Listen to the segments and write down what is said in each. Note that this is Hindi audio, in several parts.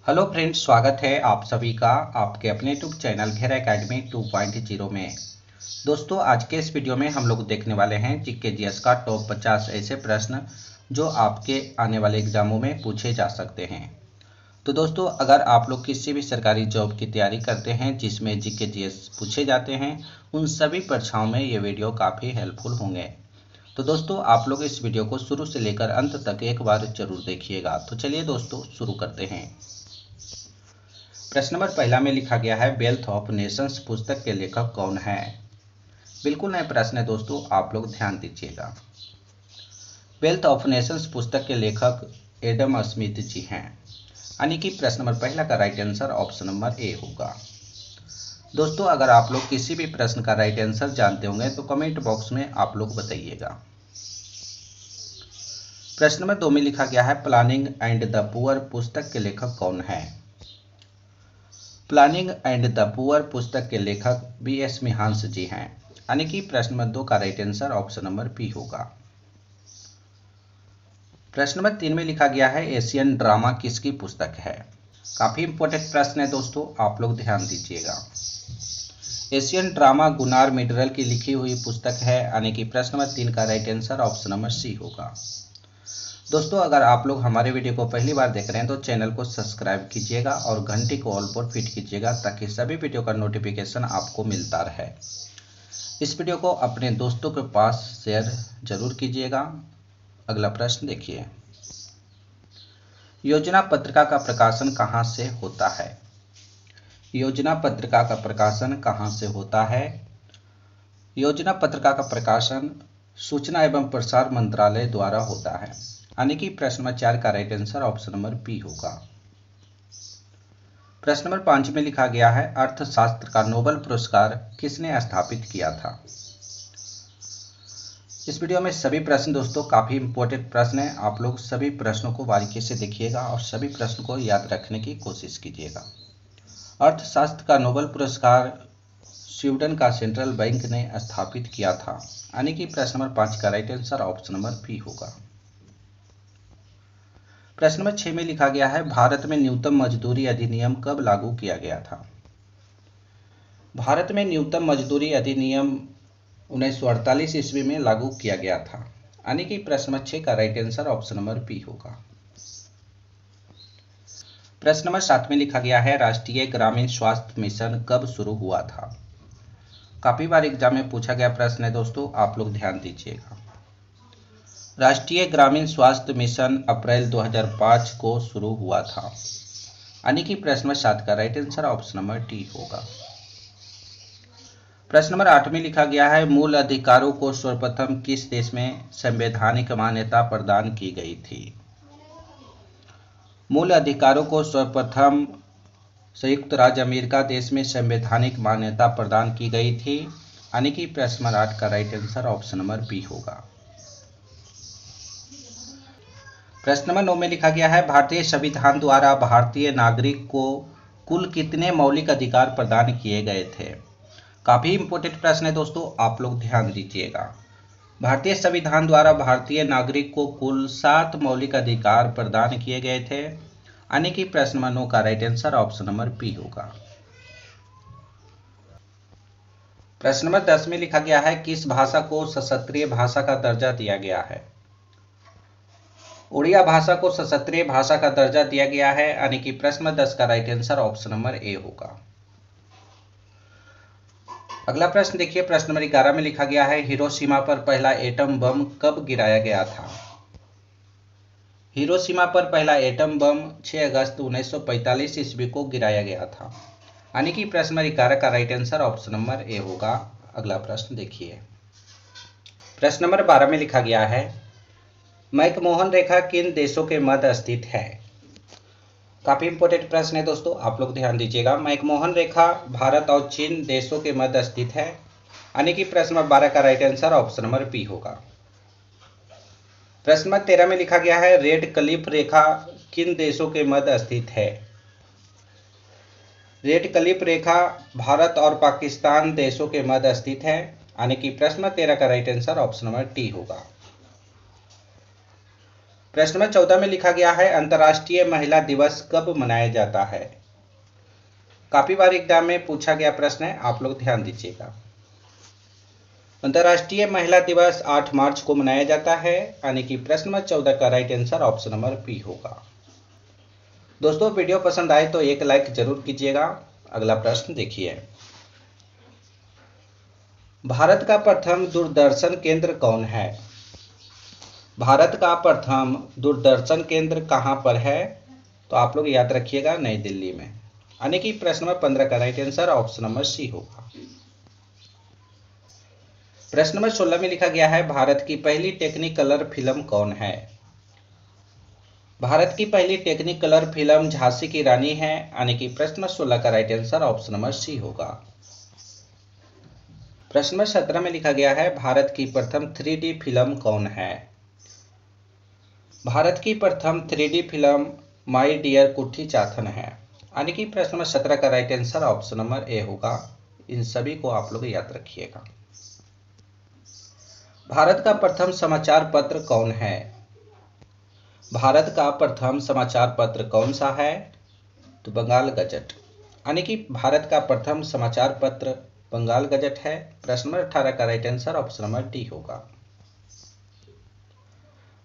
हेलो फ्रेंड्स, स्वागत है आप सभी का आपके अपने यूट्यूब चैनल घेरा एकेडमी 2.0 में। दोस्तों, आज के इस वीडियो में हम लोग देखने वाले हैं जीके जीएस का टॉप 50 ऐसे प्रश्न जो आपके आने वाले एग्जामों में पूछे जा सकते हैं। तो दोस्तों, अगर आप लोग किसी भी सरकारी जॉब की तैयारी करते हैं जिसमें जीके जीएस पूछे जाते हैं, उन सभी परीक्षाओं में ये वीडियो काफ़ी हेल्पफुल होंगे। तो दोस्तों, आप लोग इस वीडियो को शुरू से लेकर अंत तक एक बार जरूर देखिएगा। तो चलिए दोस्तों, शुरू करते हैं। प्रश्न नंबर पहला में लिखा गया है, वेल्थ ऑफ नेशंस पुस्तक के लेखक कौन है। बिल्कुल नया प्रश्न है दोस्तों, आप लोग ध्यान दीजिएगा। वेल्थ ऑफ नेशंस पुस्तक के लेखक एडम स्मिथ जी हैं, यानी कि प्रश्न नंबर पहला का right answer option number A होगा। दोस्तों, अगर आप लोग किसी भी प्रश्न का राइट आंसर जानते होंगे तो कमेंट बॉक्स में आप लोग बताइएगा। प्रश्न नंबर 2 में लिखा गया है, प्लानिंग एंड द पुअर पुस्तक के लेखक कौन है। प्लानिंग एंड द पुअर पुस्तक के लेखक बी.एस. मिहांस जी हैं, यानी कि प्रश्न नंबर 2 का right answer option number B होगा। प्रश्न नंबर 3 में लिखा गया है, एशियन ड्रामा किसकी पुस्तक है। काफी इंपॉर्टेंट प्रश्न है दोस्तों, आप लोग ध्यान दीजिएगा। एशियन ड्रामा गुनार मिडरल की लिखी हुई पुस्तक है, यानी कि प्रश्न नंबर 3 का right answer option number C होगा। दोस्तों, अगर आप लोग हमारे वीडियो को पहली बार देख रहे हैं तो चैनल को सब्सक्राइब कीजिएगा और घंटी को ऑल पर फिट कीजिएगा ताकि सभी वीडियो का नोटिफिकेशन आपको मिलता रहे। इस वीडियो को अपने दोस्तों के पास शेयर जरूर कीजिएगा। अगला प्रश्न देखिए, योजना पत्रिका का प्रकाशन कहाँ से होता है। योजना पत्रिका का प्रकाशन कहाँ से होता है। योजना पत्रिका का प्रकाशन सूचना एवं प्रसार मंत्रालय द्वारा होता है, यानी कि प्रश्न नंबर 4 का right answer option number B होगा। प्रश्न नंबर 5 में लिखा गया है, अर्थशास्त्र का नोबेल पुरस्कार किसने स्थापित किया था। इस वीडियो में सभी प्रश्न दोस्तों काफी इंपॉर्टेंट प्रश्न हैं, आप लोग सभी प्रश्नों को बारीकी से देखिएगा और सभी प्रश्न को याद रखने की कोशिश कीजिएगा। अर्थशास्त्र का नोबेल पुरस्कार स्वीडन का सेंट्रल बैंक ने स्थापित किया था, यानी कि प्रश्न नंबर 5 का right answer option number B होगा। प्रश्न नंबर 6 में लिखा गया है, भारत में न्यूनतम मजदूरी अधिनियम कब लागू किया गया था। भारत में न्यूनतम मजदूरी अधिनियम 1948 ईस्वी में लागू किया गया था, यानी कि प्रश्न नंबर 6 का right answer option number B होगा। प्रश्न नंबर 7 में लिखा गया है, राष्ट्रीय ग्रामीण स्वास्थ्य मिशन कब शुरू हुआ था। काफी बार एग्जाम में पूछा गया प्रश्न है दोस्तों, आप लोग ध्यान दीजिएगा। राष्ट्रीय ग्रामीण स्वास्थ्य मिशन अप्रैल 2005 को शुरू हुआ था, यानी कि प्रश्न नंबर 7 का right answer option number D होगा। प्रश्न नंबर 8 में लिखा गया है, मूल अधिकारों को सर्वप्रथम किस देश में संवैधानिक मान्यता प्रदान की गई थी। मूल अधिकारों को सर्वप्रथम संयुक्त राज्य अमेरिका देश में संवैधानिक मान्यता प्रदान की गई थी, यानी कि प्रश्न नंबर 8 का right answer option number B होगा। प्रश्न नंबर 9 में लिखा गया है, भारतीय संविधान द्वारा भारतीय नागरिक को कुल कितने मौलिक अधिकार प्रदान किए गए थे। काफी इंपॉर्टेंट प्रश्न है दोस्तों, आप लोग ध्यान दीजिएगा। भारतीय संविधान द्वारा भारतीय नागरिक को कुल 7 मौलिक अधिकार प्रदान किए गए थे, यानी कि प्रश्न नंबर 9 का right answer option number B होगा। प्रश्न नंबर 10 में लिखा गया है, किस भाषा को सशस्त्रीय भाषा का दर्जा दिया गया है। उड़िया भाषा को सशस्त्रीय भाषा का दर्जा दिया गया है, यानी कि प्रश्न नंबर 10 का right answer option number A होगा। अगला प्रश्न देखिए, प्रश्न नंबर 11 में लिखा गया है, हिरोशिमा पर पहला एटम बम कब गिराया गया था। हिरोशिमा पर पहला एटम बम 6 अगस्त 1945 ईस्वी को गिराया गया था, यानी कि प्रश्न नंबर 11 का right answer option number A होगा। अगला प्रश्न देखिए, प्रश्न नंबर 12 में लिखा गया है, मैकमोहन रेखा किन देशों के मध्य स्थित है। काफी इंपॉर्टेंट प्रश्न है दोस्तों, आप लोग ध्यान दीजिएगा। मैकमोहन रेखा भारत और चीन देशों के मध्य स्थित है, यानी कि प्रश्न नंबर 12 का right answer option number B होगा। प्रश्न नंबर 13 में लिखा गया है, रेड क्लिफ रेखा किन देशों के मध्य स्थित है। रेड क्लिफ रेखा भारत और पाकिस्तान देशों के मध्य स्थित है, यानी कि प्रश्न नंबर 13 का right answer option number D होगा। प्रश्न नंबर 14 में लिखा गया है अंतर्राष्ट्रीय महिला दिवस कब मनाया जाता है। काफी बार एग्जाम में पूछा गया प्रश्न है, आप लोग ध्यान दीजिएगा। अंतर्राष्ट्रीय महिला दिवस 8 मार्च को मनाया जाता है, यानी कि प्रश्न नंबर 14 का right answer option number B होगा। दोस्तों वीडियो पसंद आए तो एक लाइक जरूर कीजिएगा। अगला प्रश्न देखिए, भारत का प्रथम दूरदर्शन केंद्र कौन है। भारत का प्रथम दूरदर्शन केंद्र कहां पर है, तो आप लोग याद रखिएगा नई दिल्ली में, यानी कि प्रश्न नंबर 15 का right answer option number C होगा। प्रश्न नंबर 16 में लिखा गया है भारत की पहली टेक्निकलर फिल्म कौन है। भारत की पहली टेक्निकलर फिल्म झांसी की रानी है, यानी कि प्रश्न नंबर 16 का right answer option number C होगा। प्रश्न नंबर 17 में लिखा गया है भारत की प्रथम 3D फिल्म कौन है। भारत की प्रथम 3D फिल्म माई डियर कुट्टी चाथन है, यानी कि प्रश्न नंबर 17 का right answer option number A होगा। इन सभी को आप लोग याद रखिएगा। भारत का प्रथम समाचार पत्र कौन है। भारत का प्रथम समाचार पत्र कौन सा है, तो बंगाल गजट, यानी कि भारत का प्रथम समाचार पत्र बंगाल गजट है। प्रश्न नंबर 18 का right answer option number D होगा।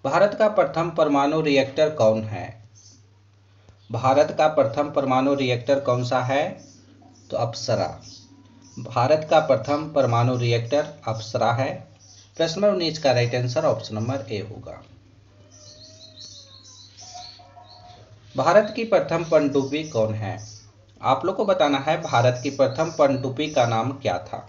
भारत का प्रथम परमाणु रिएक्टर कौन है। भारत का प्रथम परमाणु रिएक्टर कौन सा है, तो अप्सरा। भारत का प्रथम परमाणु रिएक्टर अप्सरा है। प्रश्न नंबर 19 का right answer option number A होगा। भारत की प्रथम पनडुब्बी कौन है। आप लोग को बताना है भारत की प्रथम पनडुब्बी का नाम क्या था।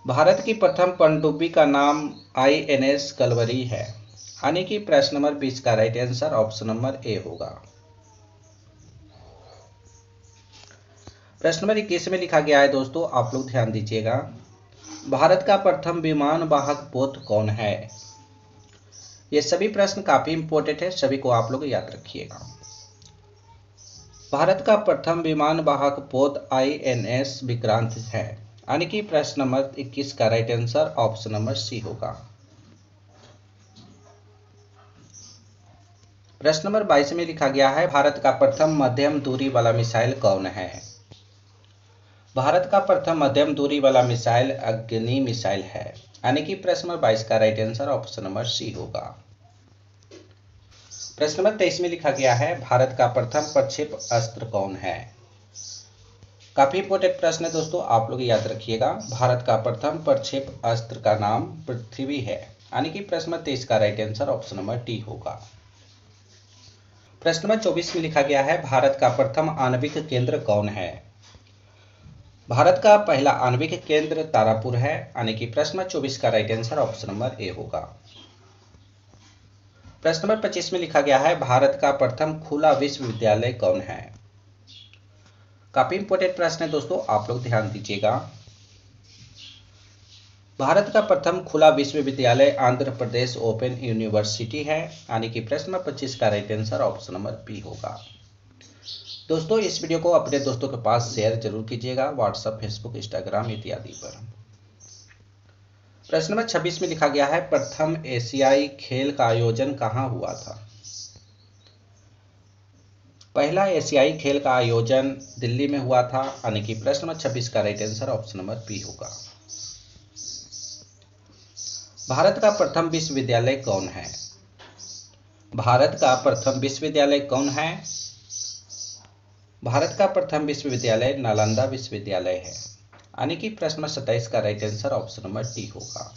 भारत की प्रथम पनडुब्बी का नाम INS कलवरी है, यानी कि प्रश्न नंबर 20 का right answer option number A होगा। प्रश्न नंबर 21 में लिखा गया है दोस्तों, आप लोग ध्यान दीजिएगा, भारत का प्रथम विमान वाहक पोत कौन है। ये सभी प्रश्न काफी इंपॉर्टेंट है, सभी को आप लोग याद रखिएगा। भारत का प्रथम विमान वाहक पोत INS विक्रांत है, यानी कि प्रश्न नंबर 21 का right answer option number C होगा। प्रश्न नंबर 22 में लिखा गया है भारत का प्रथम मध्यम दूरी वाला मिसाइल कौन है। भारत का प्रथम मध्यम दूरी वाला मिसाइल अग्नि मिसाइल है, यानी कि प्रश्न नंबर 22 का right answer option number C होगा। प्रश्न नंबर 23 में लिखा गया है भारत का प्रथम प्रक्षेप अस्त्र कौन है। काफी इंपॉर्टेंट प्रश्न है दोस्तों, आप लोग याद रखिएगा। भारत का प्रथम प्रक्षेप अस्त्र का नाम पृथ्वी है, यानी कि प्रश्न नंबर 23 का right answer option number D होगा। प्रश्न नंबर 24 में लिखा गया है भारत का प्रथम आणविक केंद्र कौन है। भारत का पहला आणविक केंद्र तारापुर है, यानी कि प्रश्न नंबर 24 का right answer option number A होगा। प्रश्न नंबर 25 में लिखा गया है भारत का प्रथम खुला विश्वविद्यालय कौन है। काफी इंपॉर्टेंट प्रश्न है दोस्तों, आप लोग ध्यान दीजिएगा। भारत का प्रथम खुला विश्वविद्यालय आंध्र प्रदेश ओपन यूनिवर्सिटी है, यानी कि प्रश्न नंबर 25 का right answer option number B होगा। दोस्तों इस वीडियो को अपने दोस्तों के पास शेयर जरूर कीजिएगा, व्हाट्सएप, फेसबुक, इंस्टाग्राम इत्यादि पर। प्रश्न नंबर 26 में लिखा गया है प्रथम एशियाई खेल का आयोजन कहां हुआ था। पहला एशियाई खेल का आयोजन दिल्ली में हुआ था, यानी कि प्रश्न नंबर 26 का right answer option number B होगा। भारत का प्रथम विश्वविद्यालय कौन है। भारत का प्रथम विश्वविद्यालय कौन है। भारत का प्रथम विश्वविद्यालय नालंदा विश्वविद्यालय है, यानी कि प्रश्न नंबर 27 का right answer option number D होगा।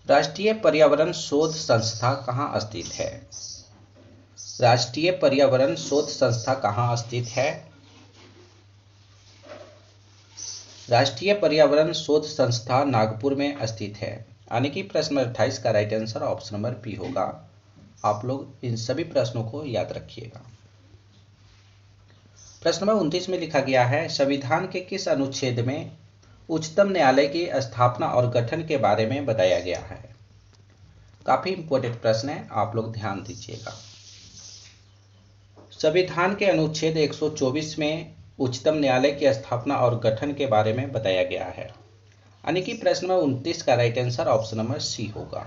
राष्ट्रीय पर्यावरण शोध संस्था कहाँ स्थित है। राष्ट्रीय पर्यावरण शोध संस्था कहाँ स्थित है। राष्ट्रीय पर्यावरण शोध संस्था नागपुर में स्थित है, यानी कि प्रश्न नंबर 28 का right answer option number B होगा। आप लोग इन सभी प्रश्नों को याद रखिएगा। प्रश्न नंबर 29 में लिखा गया है संविधान के किस अनुच्छेद में उच्चतम न्यायालय की स्थापना और गठन के बारे में बताया गया है। काफी इंपॉर्टेंट प्रश्न है, आप लोग ध्यान दीजिएगा। संविधान के अनुच्छेद 124 में उच्चतम न्यायालय की स्थापना और गठन के बारे में बताया गया है, यानी कि प्रश्न नंबर 29 का right answer option number C होगा।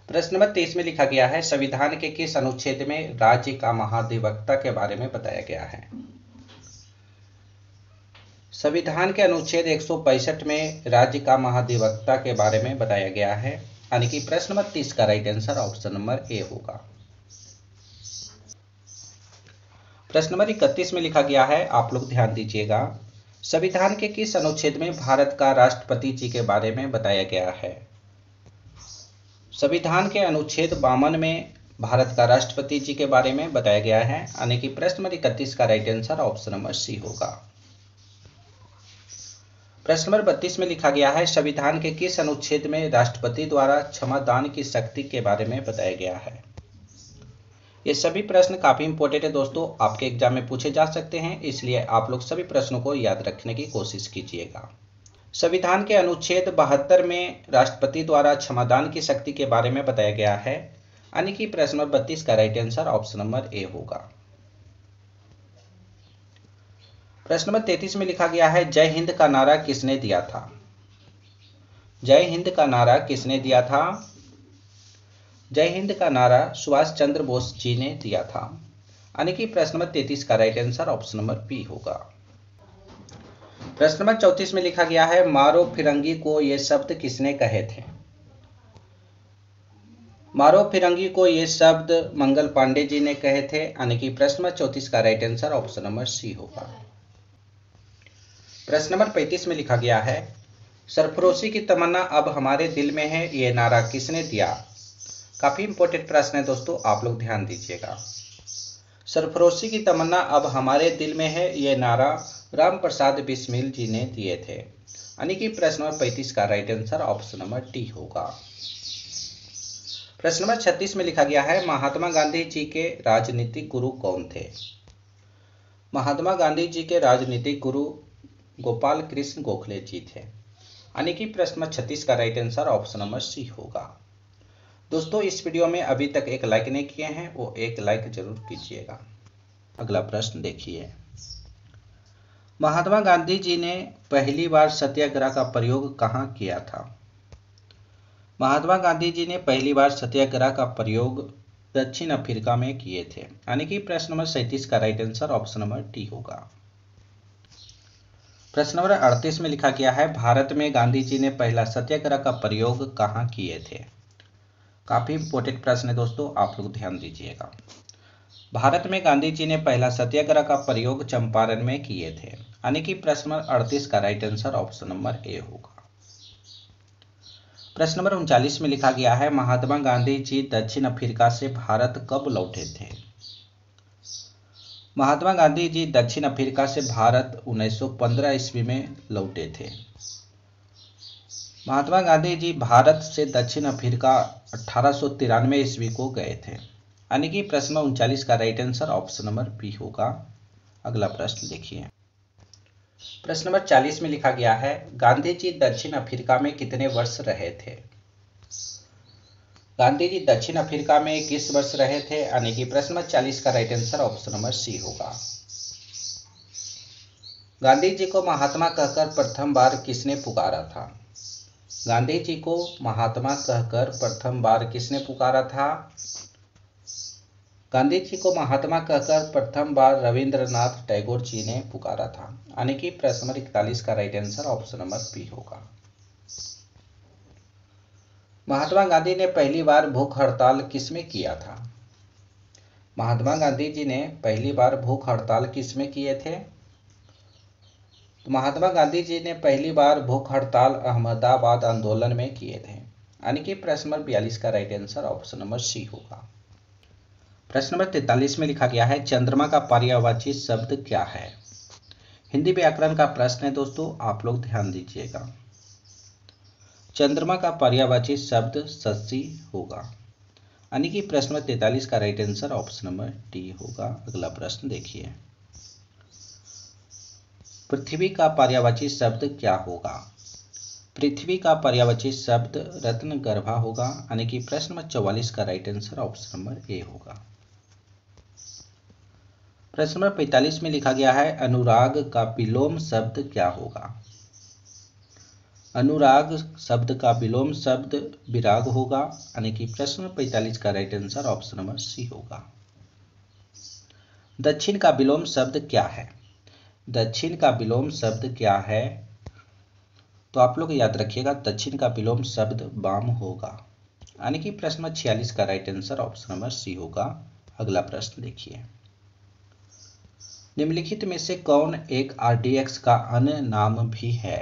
प्रश्न नंबर 23 में लिखा गया है संविधान के किस अनुच्छेद में राज्य का महाधिवक्ता के बारे में बताया गया है। संविधान के अनुच्छेद 165 में राज्य का महाधिवक्ता के बारे में बताया गया है, यानी कि प्रश्न नंबर 30 का right answer option number A होगा। प्रश्न नंबर 31 में लिखा गया है, आप लोग ध्यान दीजिएगा, संविधान के किस अनुच्छेद में भारत का राष्ट्रपति जी के बारे में बताया गया है। संविधान के अनुच्छेद 52 में भारत का राष्ट्रपति जी के बारे में बताया गया है, यानी कि प्रश्न नंबर 31 का right answer option number C होगा। प्रश्न नंबर 32 में लिखा गया है, संविधान के किस अनुच्छेद में राष्ट्रपति द्वारा क्षमादान की शक्ति के बारे में बताया गया है। ये सभी प्रश्न काफी इंपॉर्टेंट है दोस्तों, आपके एग्जाम में पूछे जा सकते हैं, इसलिए आप लोग सभी प्रश्नों को याद रखने की कोशिश कीजिएगा। संविधान के अनुच्छेद 72 में राष्ट्रपति द्वारा क्षमादान की शक्ति के बारे में बताया गया है, यानी कि प्रश्न नंबर 32 का right answer option number A होगा। प्रश्न नंबर 33 में लिखा गया है, जय हिंद का नारा किसने दिया था। जय हिंद का नारा किसने दिया था। जय हिंद का नारा सुभाष चंद्र बोस जी ने दिया था, यानी कि प्रश्न नंबर 33 का right answer option number B होगा। प्रश्न नंबर 34 में लिखा गया है, मारो फिरंगी को ये शब्द किसने कहे थे। मारो फिरंगी को ये शब्द मंगल पांडे जी ने कहे थे, यानी कि प्रश्न नंबर 34 का right answer option number C होगा। प्रश्न नंबर 35 में लिखा गया है, सरफरोशी की तमन्ना अब हमारे दिल में है, ये नारा किसने दिया। काफी इंपॉर्टेंट प्रश्न है दोस्तों, आप लोग ध्यान दीजिएगा। सरफरोशी की तमन्ना अब हमारे दिल में है, ये नारा राम प्रसाद बिस्मिल जी ने दिए थे, यानी कि प्रश्न नंबर 35 का right answer option number D होगा। प्रश्न नंबर 36 में लिखा गया है, महात्मा गांधी जी के राजनीतिक गुरु कौन थे। महात्मा गांधी जी के राजनीतिक गुरु गोपाल कृष्ण गोखले जी थे, यानी कि प्रश्न नंबर 36 का right answer option number C होगा। दोस्तों इस वीडियो में अभी तक एक लाइक नहीं किए हैं, वो एक लाइक जरूर कीजिएगा। अगला प्रश्न देखिए, महात्मा गांधी जी ने पहली बार सत्याग्रह का प्रयोग कहाँ किया था। महात्मा गांधी जी ने पहली बार सत्याग्रह का प्रयोग दक्षिण अफ्रीका में किए थे, यानी कि प्रश्न नंबर 37 का right answer option number D होगा। प्रश्न नंबर 38 में लिखा गया है, भारत में गांधी जी ने पहला सत्याग्रह का प्रयोग कहाँ किए थे। काफी इंपॉर्टेंट प्रश्न है दोस्तों, आप लोग ध्यान दीजिएगा। भारत में गांधी जी ने पहला सत्याग्रह का प्रयोग चंपारण में किए थे, यानी कि प्रश्न नंबर 38 का right answer option number A होगा। प्रश्न नंबर 39 में लिखा गया है, महात्मा गांधी जी दक्षिण अफ्रीका से भारत कब लौटे थे। महात्मा गांधी जी दक्षिण अफ्रीका से भारत 1915 ईस्वी में लौटे थे। महात्मा गांधी जी भारत से दक्षिण अफ्रीका 1893 ईस्वी को गए थे, यानी कि प्रश्न 39 का right answer option number B होगा। अगला प्रश्न देखिए, प्रश्न नंबर 40 में लिखा गया है, गांधी जी दक्षिण अफ्रीका में कितने वर्ष रहे थे। गांधी जी दक्षिण अफ्रीका में 21 वर्ष रहे थे, यानी कि प्रश्न नंबर 40 का right answer option number C होगा। गांधी जी को महात्मा कहकर प्रथम बार किसने पुकारा था। गांधी जी को महात्मा कहकर प्रथम बार किसने पुकारा था। गांधी जी को महात्मा कहकर प्रथम बार रविंद्रनाथ टैगोर जी ने पुकारा था, यानी कि प्रश्न नंबर 41 का right answer option number B होगा। महात्मा गांधी ने पहली बार भूख हड़ताल किसमें किया था। महात्मा गांधी जी ने पहली बार भूख हड़ताल किसमें किए थे। तो महात्मा गांधी जी ने पहली बार भूख हड़ताल अहमदाबाद आंदोलन में किए थे, यानी कि प्रश्न नंबर 42 का right answer option number C होगा। प्रश्न नंबर 43 में लिखा गया है, चंद्रमा का पर्यायवाची शब्द क्या है। हिंदी व्याकरण का प्रश्न है दोस्तों, आप लोग ध्यान दीजिएगा। चंद्रमा का पर्यायवाची शब्द शशि होगा, यानी कि प्रश्न नंबर 43 का right answer option number D होगा। अगला प्रश्न देखिए, पृथ्वी का पर्यायवाची शब्द क्या होगा। पृथ्वी का पर्यायवाची शब्द रत्नगर्भा होगा, यानी कि प्रश्न नंबर 44 का right answer option number A होगा। प्रश्न नंबर 45 में लिखा गया है, अनुराग का विलोम शब्द क्या होगा। अनुराग शब्द का विलोम शब्द विराग होगा, यानी कि प्रश्न नंबर 45 का right answer option number C होगा। दक्षिण का विलोम शब्द क्या है? दक्षिण का विलोम शब्द क्या है? तो आप लोग याद रखिएगा, दक्षिण का विलोम शब्द वाम होगा, यानी कि प्रश्न नंबर 46 का right answer option number C होगा। अगला प्रश्न देखिए, निम्नलिखित में से कौन एक आरडीएक्स का अन्य नाम भी है?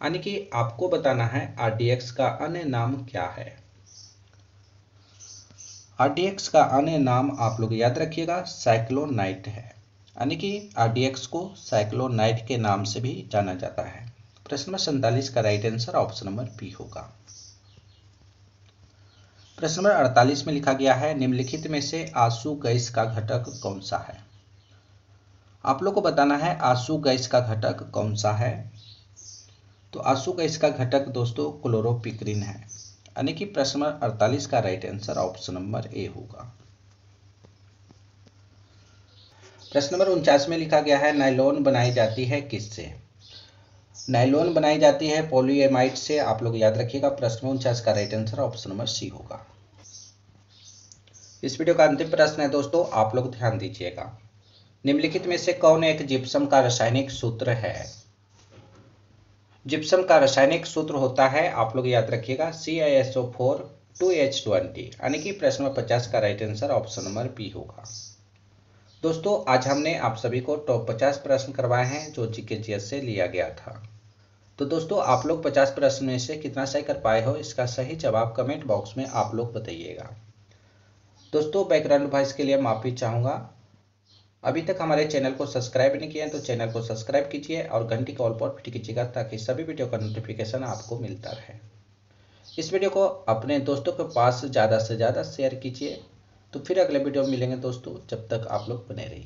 यानी कि आपको बताना है आरडीएक्स का अन्य नाम क्या है। आरडीएक्स का अन्य नाम आप लोग याद रखिएगा साइक्लोनाइट है, यानी कि आरडीएक्स को साइक्लोनाइट के नाम से भी जाना जाता है। प्रश्न नंबर 47 का right answer option number B होगा। प्रश्न नंबर 48 में लिखा गया है, निम्नलिखित में से आंसू गैस का घटक कौन सा है? आप लोग को बताना है आंसू गैस का घटक कौन सा है। तो आंसू गैस का घटक दोस्तों क्लोरोपिक्रिन है, यानी कि प्रश्न नंबर 48 का right answer option number A होगा। प्रश्न नंबर 49 में लिखा गया है, नायलॉन बनाई जाती है किससे? नायलॉन बनाई जाती है पॉलीएमाइड से। आप लोग याद रखिएगा, प्रश्न 49 का right answer option number C होगा। इस वीडियो का अंतिम प्रश्न है दोस्तों, आप लोग ध्यान दीजिएगा, निम्नलिखित में से कौन एक जिप्सम का रासायनिक सूत्र है? जिप्सम का रासायनिक सूत्र होता है, आप लोग याद रखिएगा CaSO4 2H20, यानी कि प्रश्न नंबर 50 का right answer option number B होगा। दोस्तों आज हमने आप सभी को टॉप 50 प्रश्न करवाए हैं जो जीके जीएस से लिया गया था। तो दोस्तों आप लोग 50 प्रश्न में से कितना सही कर पाए हो, इसका सही जवाब कमेंट बॉक्स में आप लोग बताइएगा। दोस्तों बैकग्राउंड वॉइस के लिए माफी चाहूँगा। अभी तक हमारे चैनल को सब्सक्राइब नहीं किया है तो चैनल को सब्सक्राइब कीजिए और घंटी का ऑल पर क्लिक कीजिएगा ताकि सभी वीडियो का नोटिफिकेशन आपको मिलता रहे। इस वीडियो को अपने दोस्तों के पास ज़्यादा से ज़्यादा शेयर कीजिए। तो फिर अगले वीडियो में मिलेंगे दोस्तों, जब तक आप लोग बने रहिए।